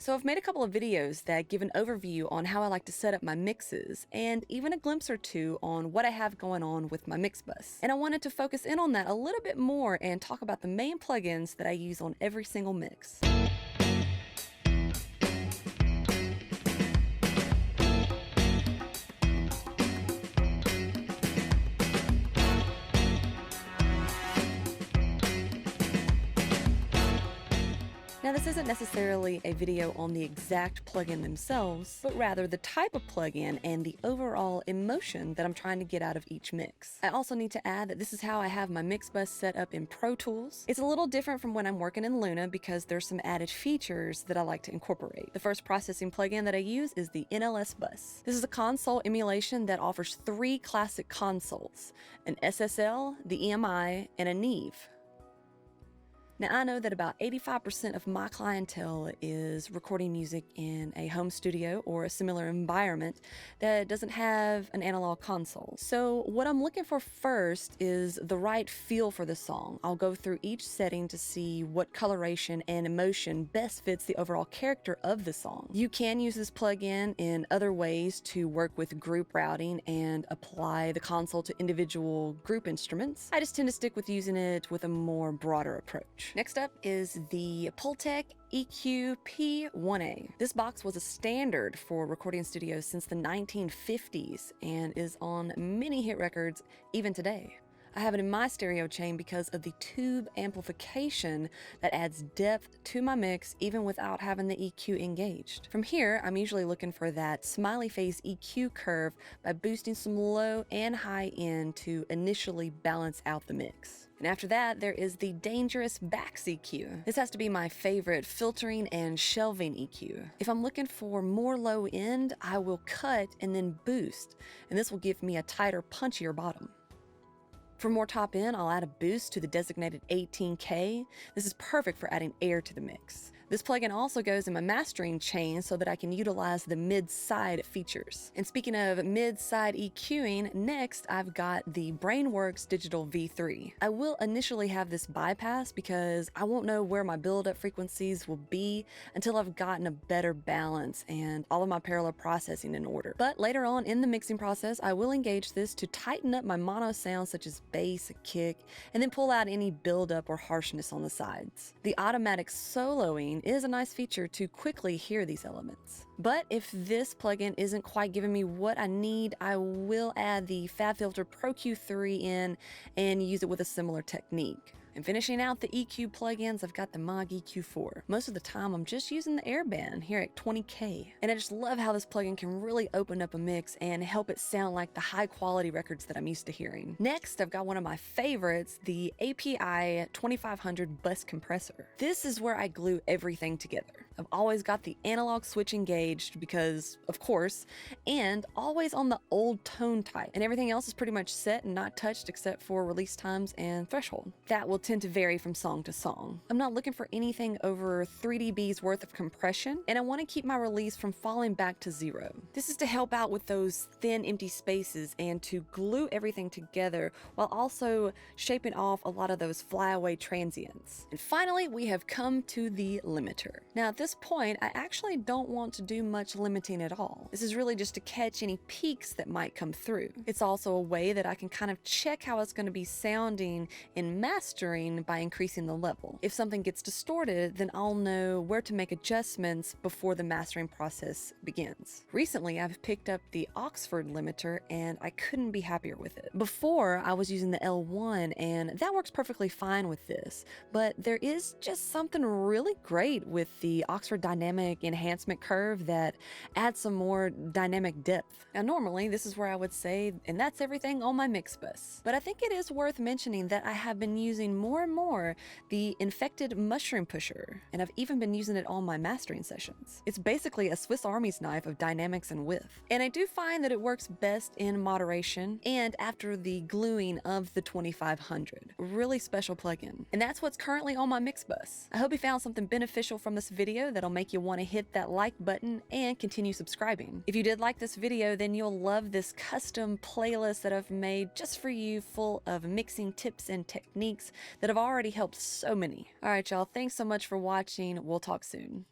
So I've made a couple of videos that give an overview on how I like to set up my mixes, and even a glimpse or two on what I have going on with my mix bus. And I wanted to focus in on that a little bit more and talk about the main plugins that I use on every single mix. Now, this isn't necessarily a video on the exact plugin themselves, but rather the type of plugin and the overall emotion that I'm trying to get out of each mix. I also need to add that this is how I have my mix bus set up in Pro Tools. It's a little different from when I'm working in Luna because there's some added features that I like to incorporate. The first processing plugin that I use is the NLS bus. This is a console emulation that offers 3 classic consoles: an SSL, the EMI, and a Neve. Now, I know that about 85% of my clientele is recording music in a home studio or a similar environment that doesn't have an analog console. So what I'm looking for first is the right feel for the song. I'll go through each setting to see what coloration and emotion best fits the overall character of the song. You can use this plugin in other ways to work with group routing and apply the console to individual group instruments. I just tend to stick with using it with a more broader approach. Next up is the Pultec EQ P1A. This box was a standard for recording studios since the 1950s and is on many hit records even today. I have it in my stereo chain because of the tube amplification that adds depth to my mix even without having the EQ engaged. From here, I'm usually looking for that smiley face EQ curve by boosting some low and high end to initially balance out the mix. And after that, there is the dangerous Bax EQ. This has to be my favorite filtering and shelving EQ. If I'm looking for more low end, I will cut and then boost, and this will give me a tighter, punchier bottom. For more top end, I'll add a boost to the designated 18K. This is perfect for adding air to the mix. This plugin also goes in my mastering chain so that I can utilize the mid-side features. And speaking of mid-side EQing, next I've got the Brainworks Digital V3. I will initially have this bypass because I won't know where my build-up frequencies will be until I've gotten a better balance and all of my parallel processing in order. But later on in the mixing process, I will engage this to tighten up my mono sounds such as bass, kick, and then pull out any buildup or harshness on the sides. The automatic soloing is a nice feature to quickly hear these elements. But if this plugin isn't quite giving me what I need, I will add the FabFilter Pro Q3 in and use it with a similar technique. And finishing out the EQ plugins, I've got the Moog EQ4. Most of the time, I'm just using the airband here at 20K. And I just love how this plugin can really open up a mix and help it sound like the high quality records that I'm used to hearing. Next, I've got one of my favorites, the API 2500 Bus Compressor. This is where I glue everything together. I've always got the analog switch engaged because, of course, and always on the old tone type. And everything else is pretty much set and not touched except for release times and threshold. That will tend to vary from song to song. I'm not looking for anything over 3 dB's worth of compression, and I want to keep my release from falling back to 0. This is to help out with those thin empty spaces and to glue everything together while also shaping off a lot of those flyaway transients. And finally, we have come to the limiter. Now at this point, I actually don't want to do much limiting at all. This is really just to catch any peaks that might come through. It's also a way that I can kind of check how it's going to be sounding in mastering by increasing the level. If something gets distorted, then I'll know where to make adjustments before the mastering process begins. Recently, I've picked up the Oxford limiter and I couldn't be happier with it. Before, I was using the L1 and that works perfectly fine with this, but there is just something really great with the Oxford dynamic enhancement curve that adds some more dynamic depth. Now, normally, this is where I would say, and that's everything on my mix bus. But I think it is worth mentioning that I have been using more and more the infected mushroom pusher, and I've even been using it on my mastering sessions. It's basically a Swiss Army's knife of dynamics and width. And I do find that it works best in moderation and after the gluing of the 2500. Really special plugin. And that's what's currently on my mix bus. I hope you found something beneficial from this video that'll make you want to hit that like button and continue subscribing. If you did like this video, then you'll love this custom playlist that I've made just for you, full of mixing tips and techniques that have already helped so many. All right, y'all, thanks so much for watching. We'll talk soon.